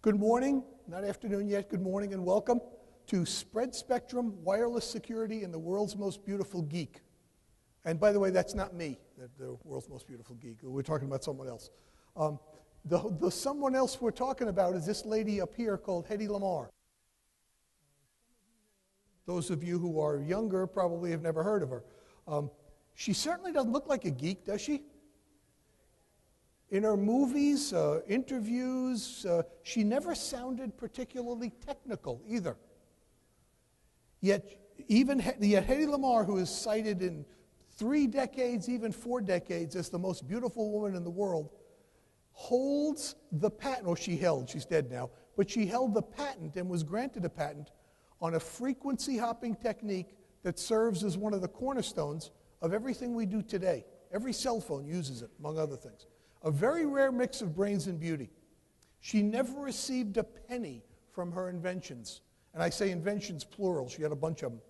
Good morning, not afternoon yet, good morning and welcome to Spread Spectrum Wireless Security and the World's Most Beautiful Geek. And by the way, that's not me, the world's most beautiful geek. We're talking about someone else. The someone else we're talking about is this lady up here called Hedy Lamarr. Those of you who are younger probably have never heard of her. She certainly doesn't look like a geek, does she? In her movies, interviews, she never sounded particularly technical either. Yet Hedy Lamarr, who is cited in 3 decades, even 4 decades, as the most beautiful woman in the world, holds the patent, or she held, she's dead now, but she held the patent and was granted a patent on a frequency hopping technique that serves as one of the cornerstones of everything we do today. Every cell phone uses it, among other things. A very rare mix of brains and beauty. She never received a penny from her inventions. And I say inventions plural, she had a bunch of them.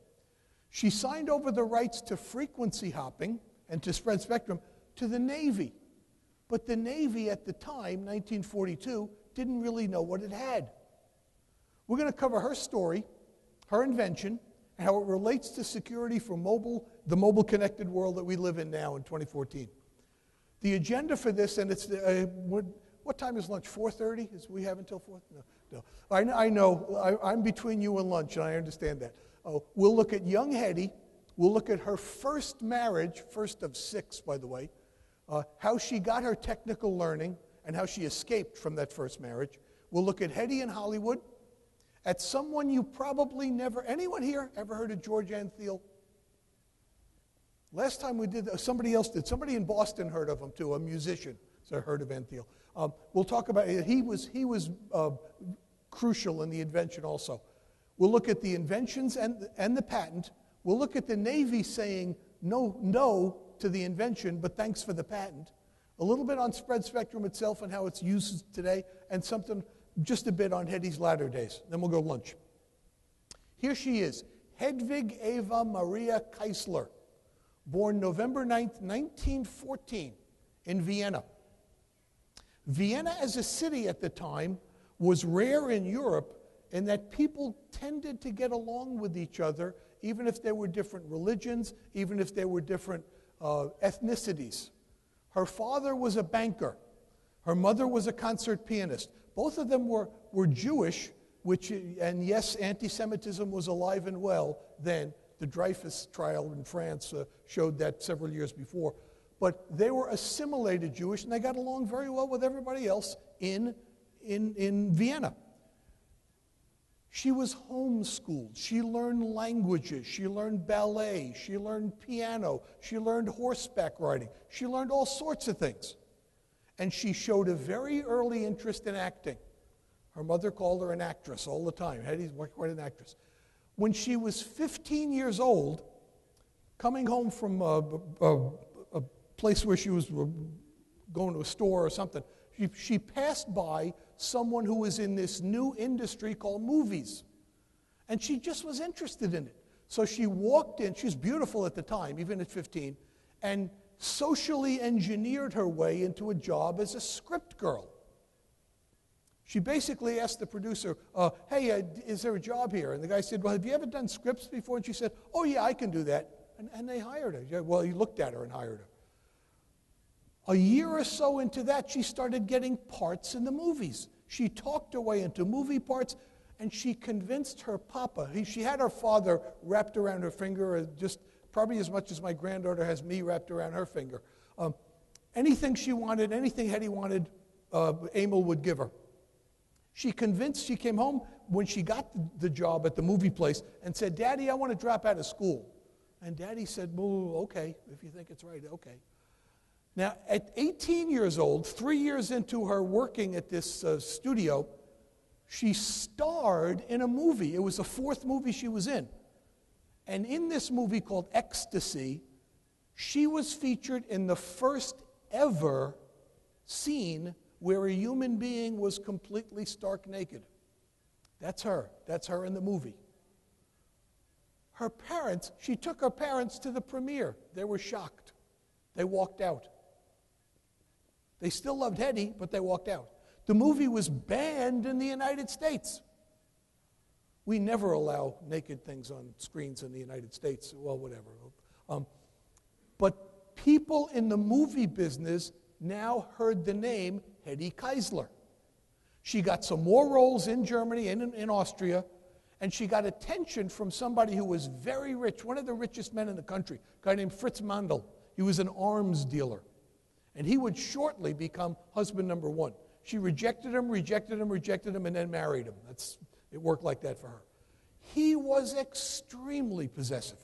She signed over the rights to frequency hopping and to spread spectrum to the Navy. But the Navy at the time, 1942, didn't really know what it had. We're going to cover her story, her invention, and how it relates to security for the mobile connected world that we live in now in 2014. The agenda for this, and it's, what time is lunch, 4:30? We have until 4? No. I know, I'm between you and lunch, and I understand that. We'll look at young Hedy. We'll look at her first marriage, first of 6, by the way, how she got her technical learning, and how she escaped from that first marriage. We'll look at Hedy in Hollywood, at someone you probably never, anyone here ever heard of George Antheil? Last time we did, somebody else did. Somebody in Boston heard of him too, a musician. So I heard of Antheil. We'll talk about it. He was crucial in the invention also. We'll look at the inventions and the patent. We'll look at the Navy saying no to the invention, but thanks for the patent. A little bit on spread spectrum itself and how it's used today, and just a bit on Hedy's latter days. Then we'll go lunch. Here she is, Hedwig Eva Maria Keisler. Born November 9th, 1914, in Vienna. Vienna as a city at the time was rare in Europe in that people tended to get along with each other, even if there were different religions, even if there were different ethnicities. Her father was a banker. Her mother was a concert pianist. Both of them were Jewish, and yes, anti-Semitism was alive and well then. The Dreyfus trial in France showed that several years before. But they were assimilated Jewish, and they got along very well with everybody else in Vienna. She was homeschooled. She learned languages. She learned ballet. She learned piano. She learned horseback riding. She learned all sorts of things. And she showed a very early interest in acting. Her mother called her an actress all the time. Hedy's quite an actress. When she was 15 years old, coming home from a place where she was going to a store or something, she passed by someone who was in this new industry called movies. And she just was interested in it. So she walked in, she was beautiful at the time, even at 15, and socially engineered her way into a job as a script girl. She basically asked the producer, hey, is there a job here? And the guy said, well, have you ever done scripts before? And she said, oh, yeah, I can do that. And they hired her. Well, he looked at her and hired her. A year or so into that, she started getting parts in the movies. She talked her way into movie parts, and she convinced her papa. She had her father wrapped around her finger, just probably as much as my granddaughter has me wrapped around her finger. Anything she wanted, anything Hedy wanted, Emil would give her. She came home when she got the job at the movie place and said, Daddy, I want to drop out of school. And Daddy said, well, okay, if you think it's right, okay. Now, at 18 years old, 3 years into her working at this studio, she starred in a movie. It was the 4th movie she was in. And in this movie called Ecstasy, she was featured in the first ever scene where a human being was completely stark naked. That's her. That's her in the movie. Her parents, she took her parents to the premiere. They were shocked. They walked out. They still loved Hedy, but they walked out. The movie was banned in the United States. We never allow naked things on screens in the United States. Well, whatever. But people in the movie business now heard the name Hedy Lamarr. She got some more roles in Germany and in Austria, and she got attention from somebody who was very rich, one of the richest men in the country, a guy named Fritz Mandl. He was an arms dealer, and he would shortly become husband number one. She rejected him, and then married him. It worked like that for her. He was extremely possessive.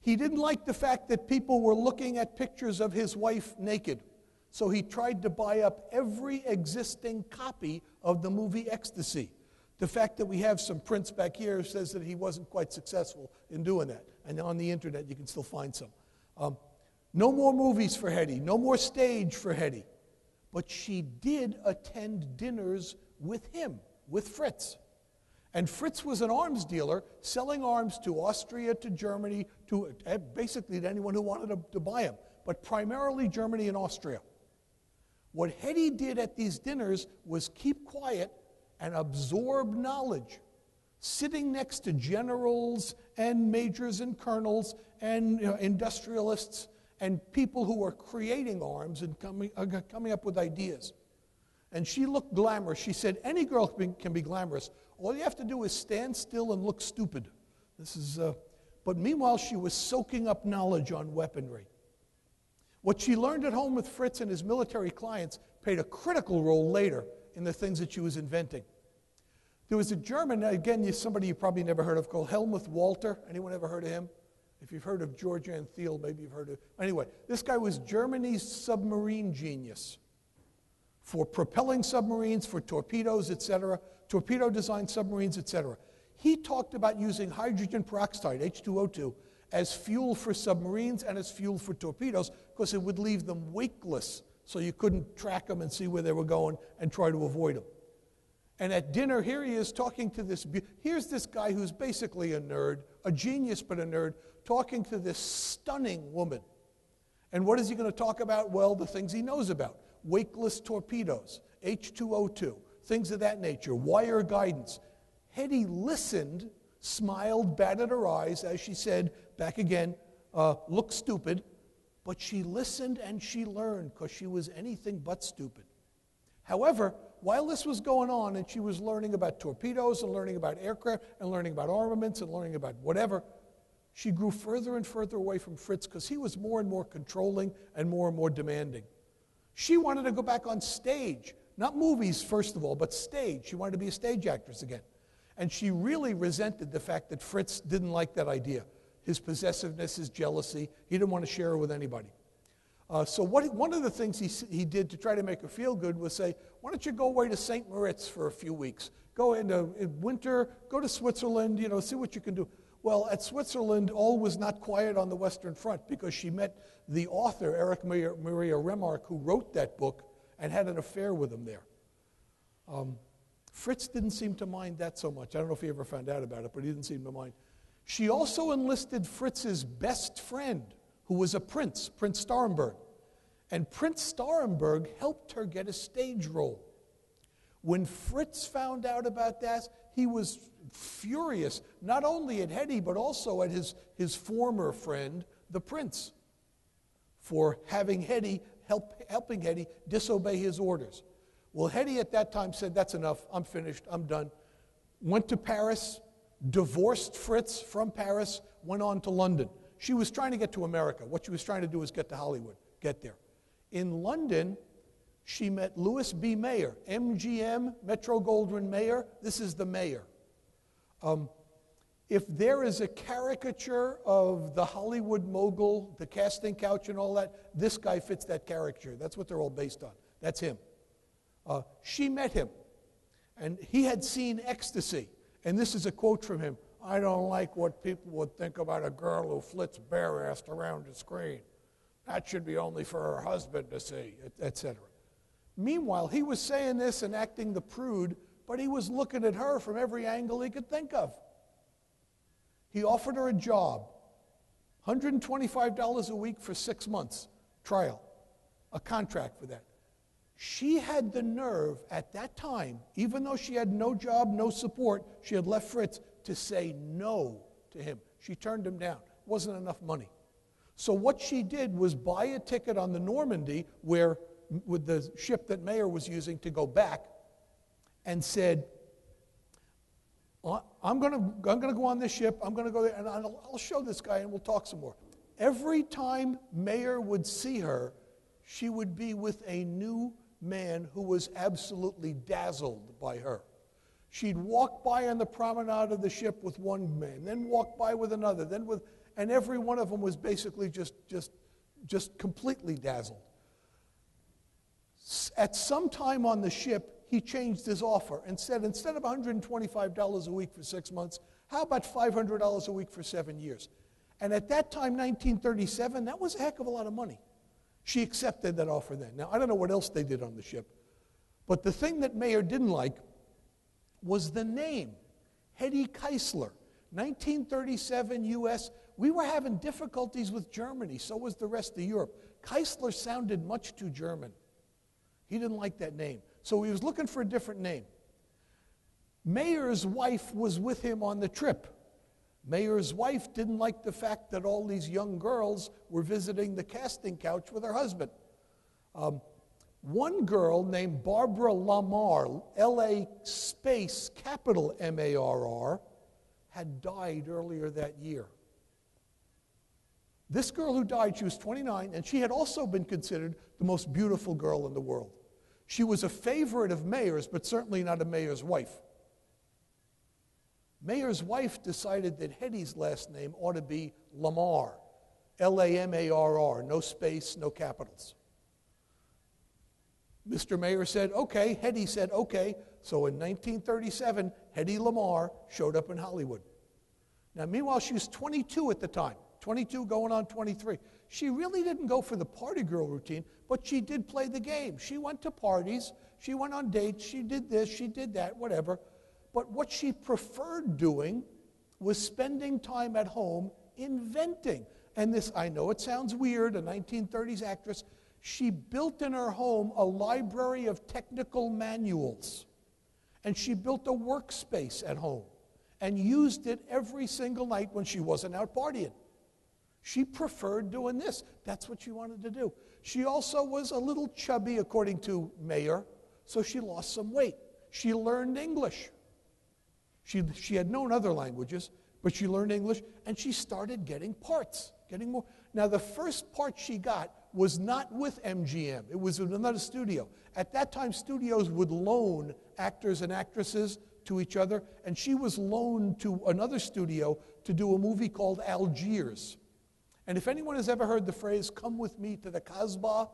He didn't like the fact that people were looking at pictures of his wife naked, so he tried to buy up every existing copy of the movie Ecstasy. The fact that we have some prints back here says that he wasn't quite successful in doing that. And on the internet, you can still find some. No more movies for Hedy, no more stage for Hedy. But she did attend dinners with him, with Fritz. And Fritz was an arms dealer, selling arms to Austria, to Germany, to basically to anyone who wanted to buy them, but primarily Germany and Austria. What Hedy did at these dinners was keep quiet and absorb knowledge, sitting next to generals and majors and colonels and industrialists and people who are creating arms and coming up with ideas. And she looked glamorous. She said, any girl can be glamorous. All you have to do is stand still and look stupid. But meanwhile, she was soaking up knowledge on weaponry. What she learned at home with Fritz and his military clients played a critical role later in the things that she was inventing. There was a German, again, somebody you probably never heard of, called Helmut Walter. Anyone ever heard of him? If you've heard of George Antheil, maybe you've heard of... Anyway, this guy was Germany's submarine genius for propelling submarines, for torpedoes, etc., torpedo-designed submarines, etc. He talked about using hydrogen peroxide, H2O2, as fuel for submarines and as fuel for torpedoes because it would leave them weightless so you couldn't track them and see where they were going and try to avoid them. And at dinner, here he is talking to here's this guy who's basically a nerd, a genius but a nerd, talking to this stunning woman. And what is he going to talk about? Well, the things he knows about. Weightless torpedoes, H2O2, things of that nature, wire guidance. Hedy listened, smiled, batted her eyes, as she said, back again, look stupid, but she listened and she learned because she was anything but stupid. However, while this was going on and she was learning about torpedoes and learning about aircraft and learning about armaments and learning about whatever, she grew further and further away from Fritz because he was more and more controlling and more demanding. She wanted to go back on stage, not movies first of all, but stage. She wanted to be a stage actress again. And she really resented the fact that Fritz didn't like that idea. His possessiveness, his jealousy, he didn't want to share it with anybody. So one of the things he did to try to make her feel good was say, why don't you go away to St. Moritz for a few weeks? Go in winter, go to Switzerland, see what you can do. Well, at Switzerland, all was not quiet on the Western Front because she met the author, Erich Maria Remarque, who wrote that book and had an affair with him there. Fritz didn't seem to mind that so much. I don't know if he ever found out about it, but he didn't seem to mind. She also enlisted Fritz's best friend, who was a prince, Prince Starhemberg. And Prince Starhemberg helped her get a stage role. When Fritz found out about that, he was furious, not only at Hedy, but also at his former friend, the prince, for having helping Hedy disobey his orders. Well, Hedy at that time said, that's enough, I'm finished, I'm done. Went to Paris, divorced Fritz from Paris, went on to London. She was trying to get to America. What she was trying to do was get to Hollywood, get there. In London, she met Louis B. Mayer, MGM, Metro-Goldwyn-Mayer. This is the mayor. If there is a caricature of the Hollywood mogul, the casting couch and all that, this guy fits that caricature. That's what they're all based on. That's him. She met him, and he had seen Ecstasy. And this is a quote from him. I don't like what people would think about a girl who flits bare-assed around the screen. That should be only for her husband to see, etc. Meanwhile, he was saying this and acting the prude, but he was looking at her from every angle he could think of. He offered her a job, $125 a week for 6 months, trial, a contract for that. She had the nerve at that time, even though she had no job, no support, she had left Fritz, to say no to him. She turned him down. It wasn't enough money. So what she did was buy a ticket on the Normandy, with the ship that Mayer was using to go back, and said, I'm going to go on this ship, I'm going to go there, and I'll show this guy and we'll talk some more. Every time Mayer would see her, she would be with a new man who was absolutely dazzled by her. She'd walk by on the promenade of the ship with one man, then walk by with another, and every one of them was basically just completely dazzled. At some time on the ship, he changed his offer and said, instead of $125 a week for 6 months, how about $500 a week for 7 years? And at that time, 1937, that was a heck of a lot of money. She accepted that offer then. Now, I don't know what else they did on the ship, but the thing that Mayer didn't like was the name, Hedy Keisler. 1937 U.S., we were having difficulties with Germany, so was the rest of Europe. Keisler sounded much too German. He didn't like that name. So he was looking for a different name. Mayer's wife was with him on the trip. Mayer's wife didn't like the fact that all these young girls were visiting the casting couch with her husband. One girl named Barbara Lamarr, L-A space capital M-A-R-R, had died earlier that year. This girl who died, she was 29, and she had also been considered the most beautiful girl in the world. She was a favorite of Mayer's, but certainly not a Mayer's wife. Mayer's wife decided that Hedy's last name ought to be Lamarr, L-A-M-A-R-R, no space, no capitals. Mr. Mayer said, okay. Hedy said, okay. So in 1937, Hedy Lamarr showed up in Hollywood. Now, meanwhile, she was 22 at the time, 22 going on 23. She really didn't go for the party girl routine, but she did play the game. She went to parties, she went on dates, she did this, she did that, whatever. But what she preferred doing was spending time at home inventing. And this, I know it sounds weird, a 1930s actress, she built in her home a library of technical manuals. And she built a workspace at home and used it every single night when she wasn't out partying. She preferred doing this. That's what she wanted to do. She also was a little chubby, according to Mayer, so she lost some weight. She learned English. She had known other languages, but she learned English, and she started getting parts, getting more. Now, the first part she got was not with MGM. It was in another studio. At that time, studios would loan actors and actresses to each other, and she was loaned to another studio to do a movie called Algiers. And if anyone has ever heard the phrase, come with me to the Kasbah,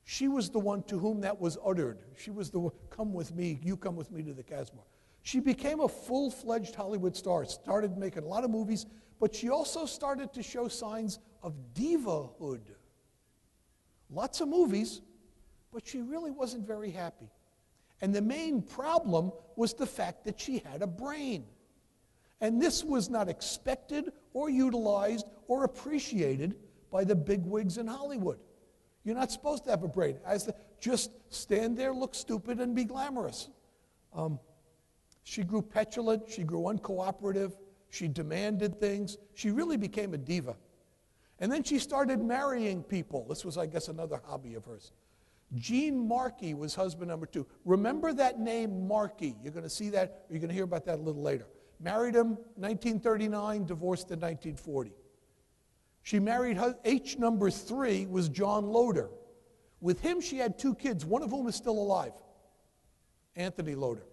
she was the one to whom that was uttered. She was the one, come with me, you come with me to the Kasbah. She became a full-fledged Hollywood star, started making a lot of movies, but she also started to show signs of divahood. Lots of movies, but she really wasn't very happy. And the main problem was the fact that she had a brain. And this was not expected or utilized or appreciated by the bigwigs in Hollywood. You're not supposed to have a brain. Just stand there, look stupid, and be glamorous. She grew petulant, she grew uncooperative, she demanded things. She really became a diva. And then she started marrying people. This was, I guess, another hobby of hers. Gene Markey was husband number 2. Remember that name, Markey. You're going to see that, or you're going to hear about that a little later. Married him 1939, divorced in 1940. She married H number 3 was John Loder. With him, she had 2 kids, one of whom is still alive, Anthony Loder.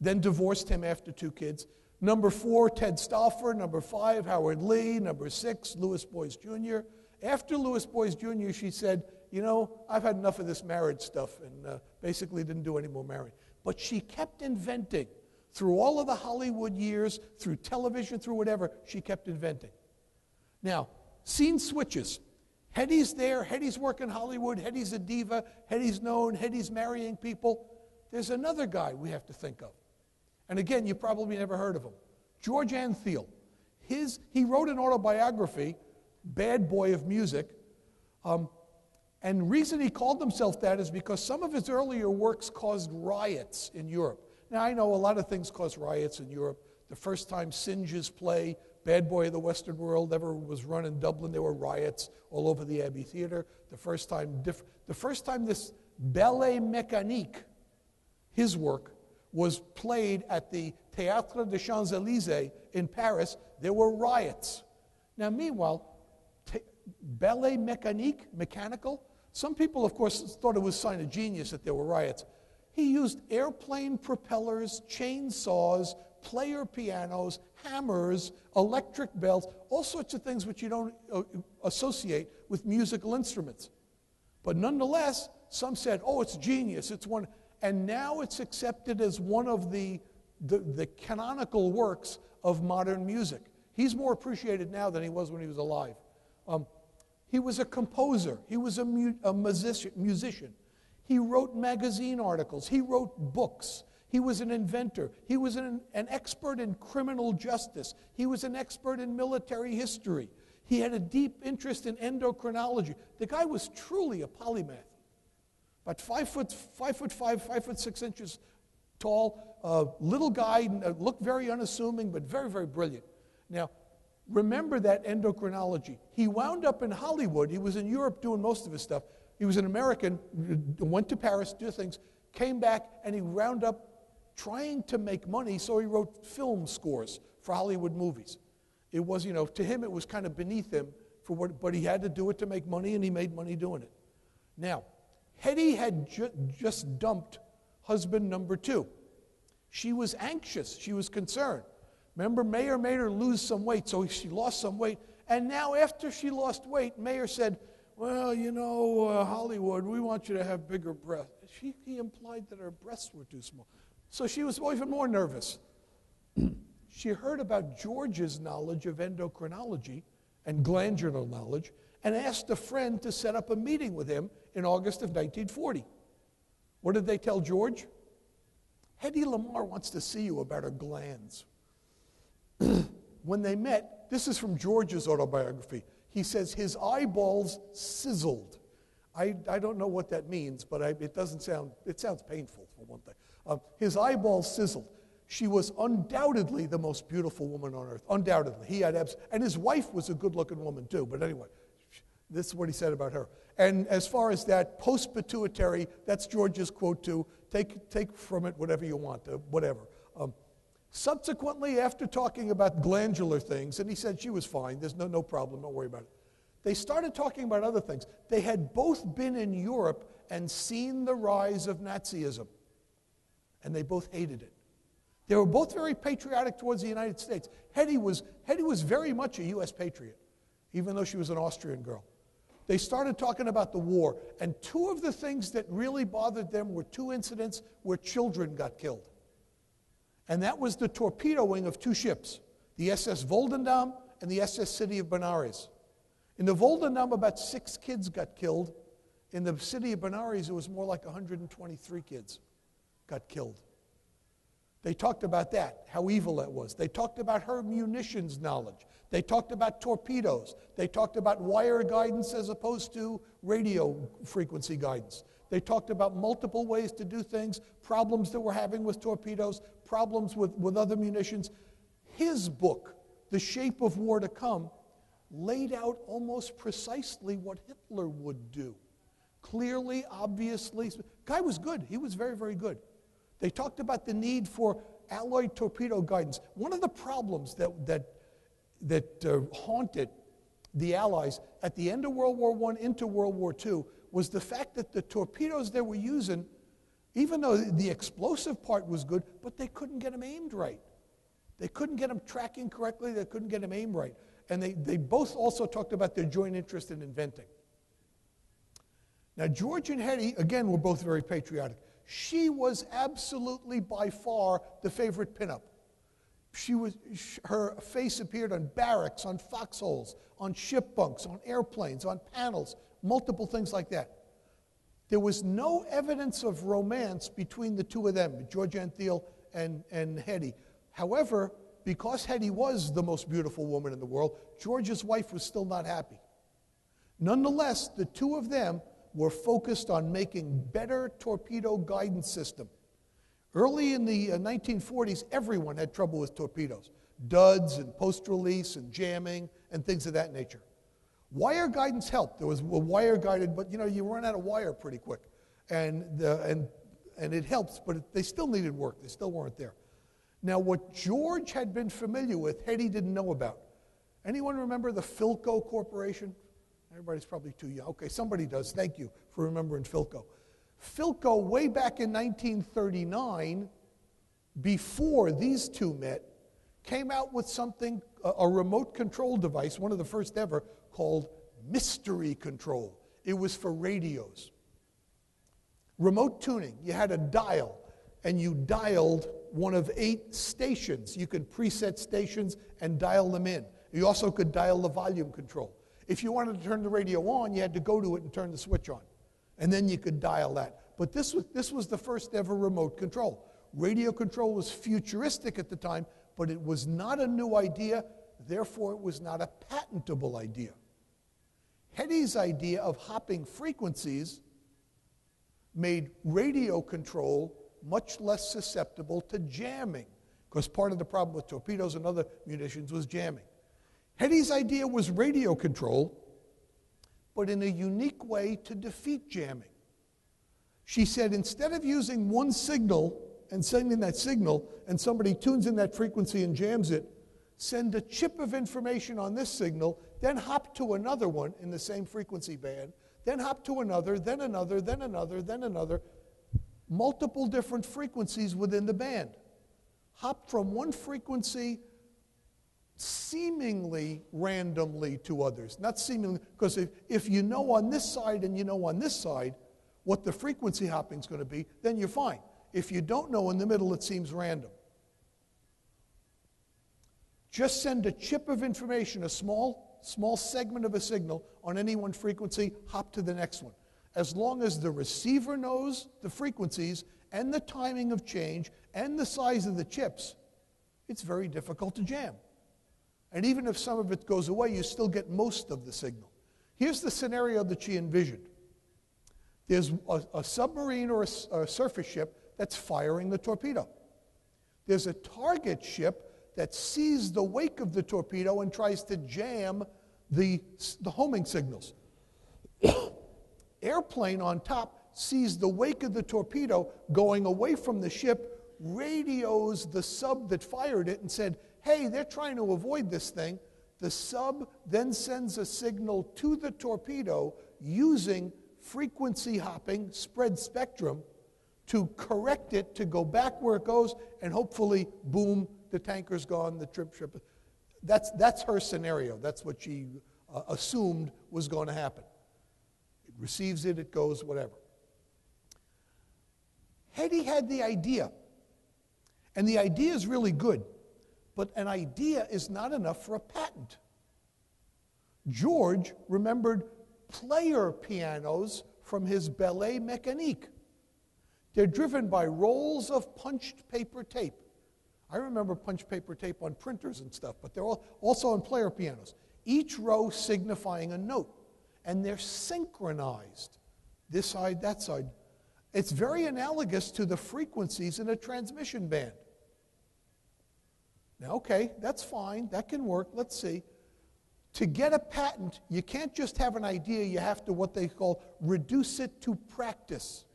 Then divorced him after 2 kids. Number 4, Ted Stauffer. Number 5, Howard Lee. Number 6, Louis Boyce Jr. After Louis Boyce Jr., she said, you know, I've had enough of this marriage stuff, and basically didn't do any more marrying. But she kept inventing. Through all of the Hollywood years, through television, through whatever, she kept inventing. Now, scene switches. Hedy's there, Hedy's working Hollywood, Hedy's a diva, Hedy's known, Hedy's marrying people. There's another guy we have to think of. And again, you probably never heard of him. George Antheil. He wrote an autobiography, Bad Boy of Music. And the reason he called himself that is because some of his earlier works caused riots in Europe. Now, I know a lot of things cause riots in Europe. The first time Singe's play, Bad Boy of the Western World, ever was run in Dublin, there were riots all over the Abbey Theatre. The first time this Ballet Mécanique, his work, was played at the Théâtre des Champs-Élysées in Paris, there were riots. Now, meanwhile, Ballet Mécanique, mechanical, some people, of course, thought it was a sign of genius that there were riots. He used airplane propellers, chainsaws, player pianos, hammers, electric bells, all sorts of things which you don't associate with musical instruments. But nonetheless, some said, oh, it's genius, it's one, and now it's accepted as one of the canonical works of modern music. He's more appreciated now than he was when he was alive. He was a composer. He was a musician. He wrote magazine articles. He wrote books. He was an inventor. He was an expert in criminal justice. He was an expert in military history. He had a deep interest in endocrinology. The guy was truly a polymath. About 5'6" tall, little guy, looked very unassuming, but very, very brilliant. Now, remember that endocrinology. He wound up in Hollywood. He was in Europe doing most of his stuff. He was an American, went to Paris, did things, came back, and he wound up trying to make money, so he wrote film scores for Hollywood movies. It was, to him it was kind of beneath him, but he had to do it to make money, and he made money doing it. Now, Hedy had just dumped husband number 2. She was anxious. She was concerned. Remember, Mayer made her lose some weight, so she lost some weight. And now after she lost weight, Mayer said, well, Hollywood, we want you to have bigger breasts. He implied that her breasts were too small. So she was even more nervous. She heard about George's knowledge of endocrinology and glandular knowledge and asked a friend to set up a meeting with him in August of 1940. What did they tell George? Hedy Lamarr wants to see you about her glands. When they met, this is from George's autobiography. He says his eyeballs sizzled. I don't know what that means, but it sounds painful for one thing. His eyeballs sizzled. She was undoubtedly the most beautiful woman on earth. Undoubtedly. He had and his wife was a good-looking woman too, but anyway, this is what he said about her. And as far as that post-pituitary, that's George's quote too. Take from it whatever you want, whatever. Subsequently, after talking about glandular things, and he said she was fine, there's no problem, don't worry about it. They started talking about other things. They had both been in Europe and seen the rise of Nazism, and they both hated it. They were both very patriotic towards the United States. Hedy was very much a U.S. patriot, even though she was an Austrian girl. They started talking about the war, and two of the things that really bothered them were two incidents where children got killed. And that was the torpedoing of two ships, the SS Volendam and the SS City of Benares. In the Volendam, about 6 kids got killed. In the city of Benares, it was more like 123 kids got killed. They talked about that, how evil that was. They talked about her munitions knowledge. They talked about torpedoes. They talked about wire guidance as opposed to radio frequency guidance. They talked about multiple ways to do things, problems that we're having with torpedoes, problems with other munitions. His book, The Shape of War to Come, laid out almost precisely what Hitler would do. Clearly, obviously. Guy was good. He was very, very good. They talked about the need for alloyed torpedo guidance. One of the problems that haunted the Allies at the end of World War I into World War II was the fact that the torpedoes they were using, even though the explosive part was good, but they couldn't get them aimed right. They couldn't get them tracking correctly. They couldn't get them aimed right. And they both also talked about their joint interest in inventing. Now, George and Hedy, again, were both very patriotic. She was absolutely by far the favorite pinup. Her face appeared on barracks, on foxholes, on ship bunks, on airplanes, on panels, multiple things like that. There was no evidence of romance between the two of them, George Antheil and Hedy. However, because Hedy was the most beautiful woman in the world, George's wife was still not happy. Nonetheless, the two of them were focused on making better torpedo guidance system. Early in the 1940s, everyone had trouble with torpedoes. Duds and post-release and jamming and things of that nature. Wire guidance helped. There was a wire guided, but you run out of wire pretty quick. And it helps, but they still needed work. They still weren't there. Now, what George had been familiar with, Hedy didn't know about. Anyone remember the Philco Corporation? Everybody's probably too young. Okay, somebody does. Thank you for remembering Philco. Philco, way back in 1939, before these two met, came out with something, a remote control device, one of the first ever, called Mystery Control. It was for radios. Remote tuning. You had a dial, and you dialed one of 8 stations. You could preset stations and dial them in. You also could dial the volume control. If you wanted to turn the radio on, you had to go to it and turn the switch on. And then you could dial that. But this was the first ever remote control. Radio control was futuristic at the time, but it was not a new idea, therefore it was not a patentable idea. Hedy's idea of hopping frequencies made radio control much less susceptible to jamming, because part of the problem with torpedoes and other munitions was jamming. Hedy's idea was radio control, but in a unique way to defeat jamming. She said, instead of using one signal and sending that signal, and somebody tunes in that frequency and jams it, send a chip of information on this signal, then hop to another one in the same frequency band, then hop to another, then another, then another, then another, multiple different frequencies within the band. Hop from one frequency seemingly randomly to others. Not seemingly, because if you know on this side and you know on this side what the frequency hopping is going to be, then you're fine. If you don't know in the middle, it seems random. Just send a chip of information, a small segment of a signal on any one frequency, hop to the next one. As long as the receiver knows the frequencies and the timing of change and the size of the chips, it's very difficult to jam. And even if some of it goes away, you still get most of the signal. Here's the scenario that she envisioned. There's a submarine or a surface ship that's firing the torpedo. There's a target ship that sees the wake of the torpedo and tries to jam the homing signals. Airplane on top sees the wake of the torpedo going away from the ship, radios the sub that fired it and said, hey, they're trying to avoid this thing. The sub then sends a signal to the torpedo using frequency hopping, spread spectrum, to correct it to go back where it goes, and hopefully, boom, the tanker's gone, the trip ship. That's her scenario. That's what she assumed was going to happen. It receives it, it goes, whatever. Hedy had the idea, and the idea is really good, but an idea is not enough for a patent. George remembered player pianos from his ballet mécanique. They're driven by rolls of punched paper tape. I remember punched paper tape on printers and stuff, but they're also on player pianos. Each row signifying a note, and they're synchronized, this side, that side. It's very analogous to the frequencies in a transmission band. Now, okay, that's fine, that can work, let's see. To get a patent, you can't just have an idea, you have to what they call reduce it to practice.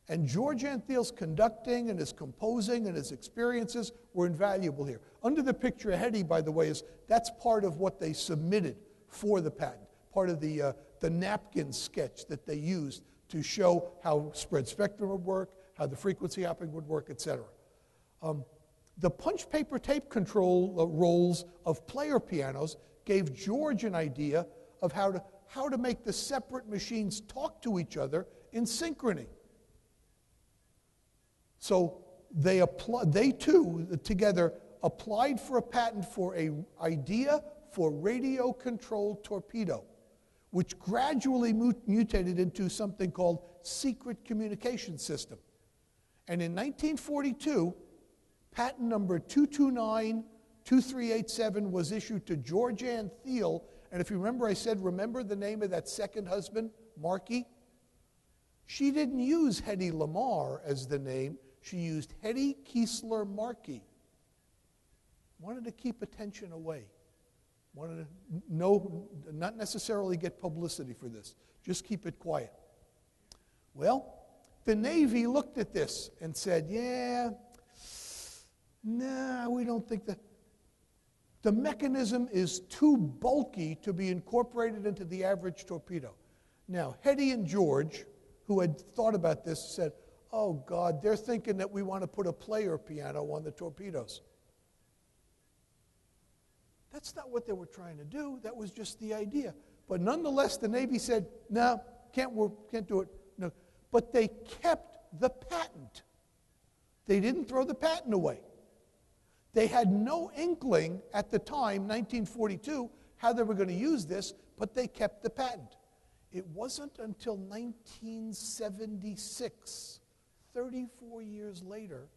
And George Antheil's conducting and his composing and his experiences were invaluable here. Under the picture of Hedy, by the way, that's part of what they submitted for the patent, part of the napkin sketch that they used to show how spread spectrum would work, how the frequency hopping would work, etc. The punch paper tape control rolls of player pianos gave George an idea of how to make the separate machines talk to each other in synchrony. So they too together applied for a patent for an idea for radio-controlled torpedo, which gradually mutated into something called secret communication system. And in 1942, patent number 229-2387 was issued to George Antheil. And if you remember, I said, remember the name of that second husband, Markey? She didn't use Hedy Lamarr as the name. She used Hedy Lamarr. Wanted to keep attention away. Wanted to not necessarily get publicity for this. Just keep it quiet. Well, the Navy looked at this and said, yeah, nah, we don't think that. The mechanism is too bulky to be incorporated into the average torpedo. Now, Hedy and George, who had thought about this, said, oh, God, they're thinking that we want to put a player piano on the torpedoes. That's not what they were trying to do. That was just the idea. But nonetheless, the Navy said, no, can't do it. No. But they kept the patent. They didn't throw the patent away. They had no inkling at the time, 1942, how they were going to use this, but they kept the patent. It wasn't until 1976, 34 years later,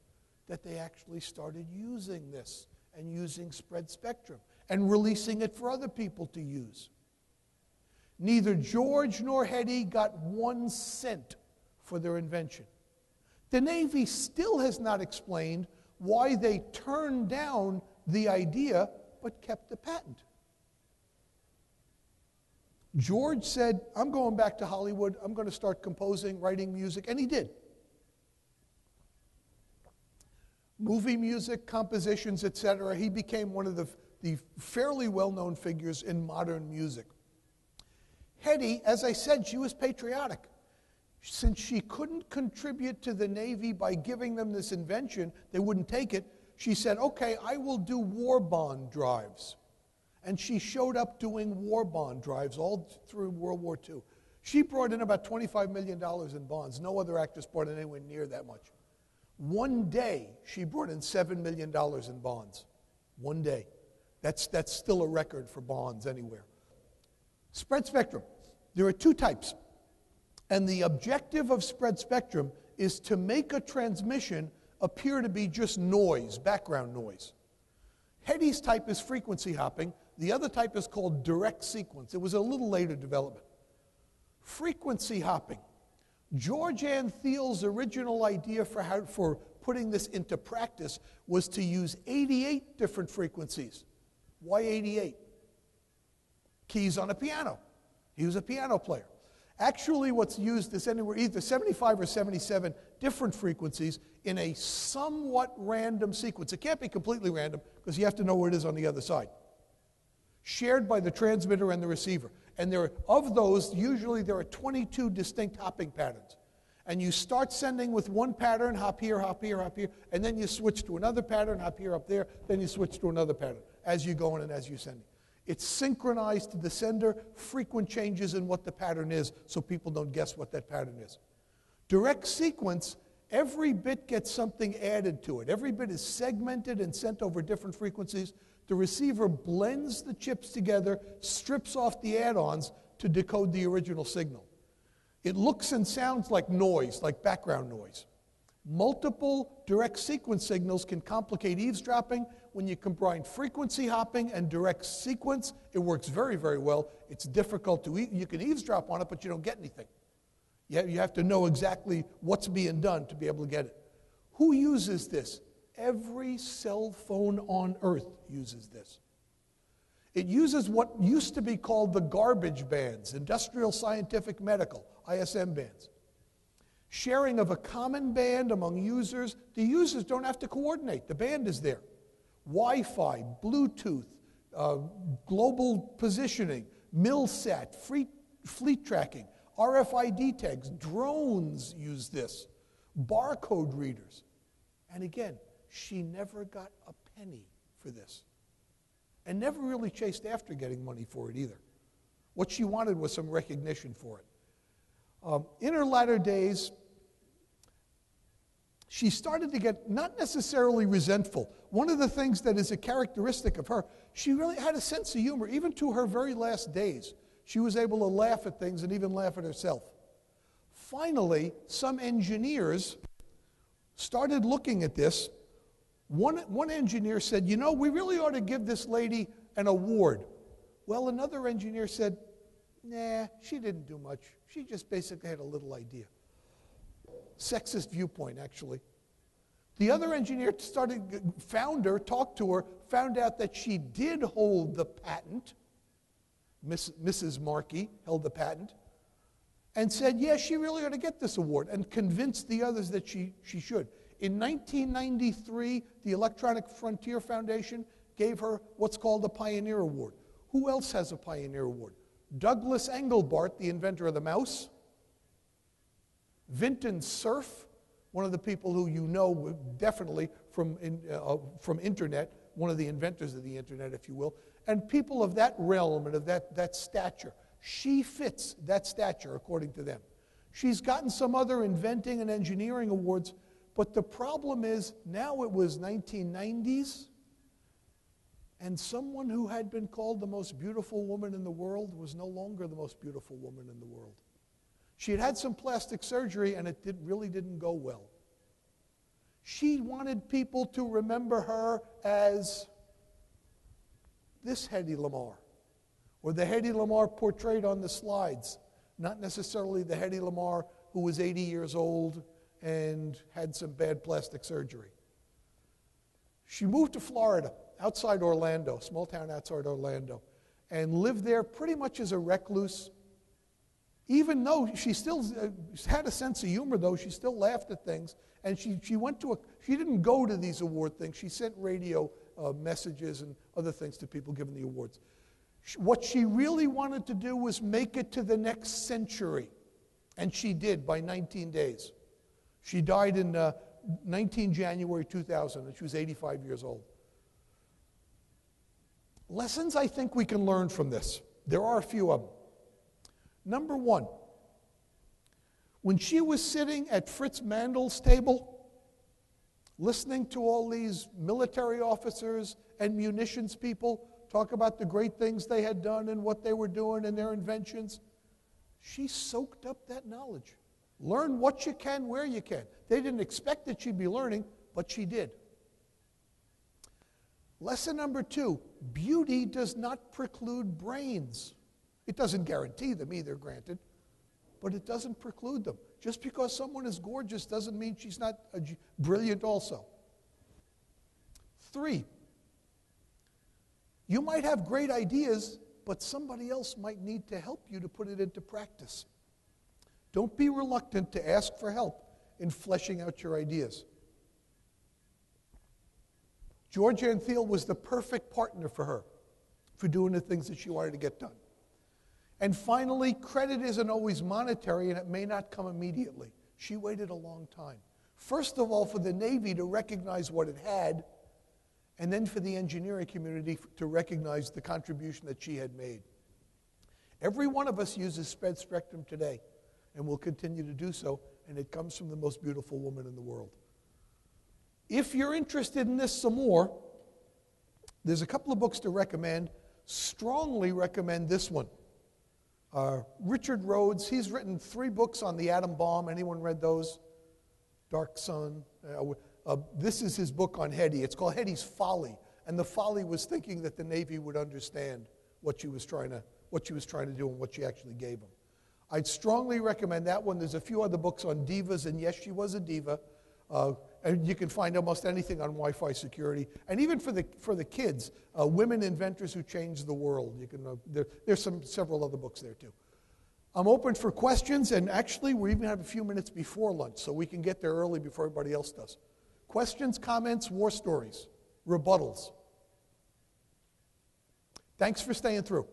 that they actually started using this and using spread spectrum and releasing it for other people to use. Neither George nor Hedy got 1 cent for their invention. The Navy still has not explained why they turned down the idea but kept the patent. George said, I'm going back to Hollywood. I'm going to start composing, writing music, and he did. Movie music, compositions, etc. He became one of the fairly well-known figures in modern music. Hedy, as I said, she was patriotic. Since she couldn't contribute to the Navy by giving them this invention, they wouldn't take it, she said, okay, I will do war bond drives. And she showed up doing war bond drives all through World War II. She brought in about $25 million in bonds. No other actress brought in anywhere near that much. One day, she brought in $7 million in bonds. One day. That's still a record for bonds anywhere. Spread spectrum. There are 2 types. And the objective of spread spectrum is to make a transmission appear to be just noise, background noise. Hedy's type is frequency hopping. The other type is called direct sequence. It was a little later development. Frequency hopping. George Ann Thiel's original idea for putting this into practice was to use 88 different frequencies. Why 88? Keys on a piano. He was a piano player. Actually, what's used is anywhere either 75 or 77 different frequencies in a somewhat random sequence. It can't be completely random because you have to know where it is on the other side. Shared by the transmitter and the receiver. And of those, usually there are 22 distinct hopping patterns. And you start sending with one pattern, hop here, hop here, hop here, and then you switch to another pattern, hop here, up there, then you switch to another pattern as you go in and as you send it. It's synchronized to the sender, frequent changes in what the pattern is, so people don't guess what that pattern is. Direct sequence, every bit gets something added to it. Every bit is segmented and sent over different frequencies. The receiver blends the chips together, strips off the add-ons to decode the original signal. It looks and sounds like noise, like background noise. Multiple direct sequence signals can complicate eavesdropping. When you combine frequency hopping and direct sequence, it works very, very well. It's difficult to you can eavesdrop on it, but you don't get anything. You have to know exactly what's being done to be able to get it. Who uses this? Every cell phone on Earth uses this. It uses what used to be called the garbage bands, industrial, scientific, medical, ISM bands. Sharing of a common band among users. The users don't have to coordinate. The band is there. Wi-Fi, Bluetooth, global positioning, MILSAT, fleet tracking, RFID tags, drones use this, barcode readers. And again, she never got a penny for this and never really chased after getting money for it either. What she wanted was some recognition for it. In her latter days, she started to get not necessarily resentful. One of the things that is a characteristic of her, she really had a sense of humor. Even to her very last days, she was able to laugh at things and even laugh at herself. Finally, some engineers started looking at this. One engineer said, you know, we really ought to give this lady an award. Well, another engineer said, nah, she didn't do much. She just basically had a little idea. sexist viewpoint, actually. The other engineer found her, talked to her, found out that she did hold the patent. Mrs. Markey held the patent, and said, yeah, she really ought to get this award, and convinced the others that she should. In 1993, the Electronic Frontier Foundation gave her what's called a Pioneer Award. Who else has a Pioneer Award? Douglas Engelbart, the inventor of the mouse. Vinton Cerf, one of the people who you know definitely from internet, one of the inventors of the internet, if you will, and people of that realm and of that stature. She fits that stature, according to them. She's gotten some other inventing and engineering awards, but the problem is now it was 1990s, and someone who had been called the most beautiful woman in the world was no longer the most beautiful woman in the world. She had had some plastic surgery, and it really didn't go well. She wanted people to remember her as this Hedy Lamarr, or the Hedy Lamarr portrayed on the slides, not necessarily the Hedy Lamarr who was 80 years old and had some bad plastic surgery. She moved to Florida, outside Orlando, small town outside Orlando, and lived there pretty much as a recluse. Even though she still had a sense of humor, though, she still laughed at things. And she didn't go to these award things. She sent radio messages and other things to people giving the awards. What she really wanted to do was make it to the next century. And she did by 19 days. She died in 19 January 2000, and she was 85 years old. Lessons I think we can learn from this. There are a few of them. Number one, when she was sitting at Fritz Mandel's table, listening to all these military officers and munitions people talk about the great things they had done and what they were doing and their inventions, she soaked up that knowledge. Learn what you can, where you can. They didn't expect that she'd be learning, but she did. Lesson number two, beauty does not preclude brains. It doesn't guarantee them either, granted, but it doesn't preclude them. Just because someone is gorgeous doesn't mean she's not brilliant also. Three, you might have great ideas, but somebody else might need to help you to put it into practice. Don't be reluctant to ask for help in fleshing out your ideas. George Ann Thiel was the perfect partner for her for doing the things that she wanted to get done. And finally, credit isn't always monetary, and it may not come immediately. She waited a long time. First of all, for the Navy to recognize what it had, and then for the engineering community to recognize the contribution that she had made. Every one of us uses spread spectrum today, and will continue to do so, and it comes from the most beautiful woman in the world. If you're interested in this some more, there's a couple of books to recommend. Strongly recommend this one. Richard Rhodes, he's written 3 books on the atom bomb. Anyone read those? Dark Sun. This is his book on Hedy. It's called Hedy's Folly. And the folly was thinking that the Navy would understand what she was trying to do and what she actually gave them. I'd strongly recommend that one. There's a few other books on divas, and yes, she was a diva. And you can find almost anything on Wi-Fi security. And even for the kids, Women Inventors Who Changed the World. You can there's several other books there too. I'm open for questions, and actually we even have a few minutes before lunch, so we can get there early before everybody else does. Questions, comments, war stories, rebuttals. Thanks for staying through.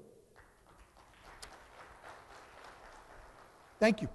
Thank you.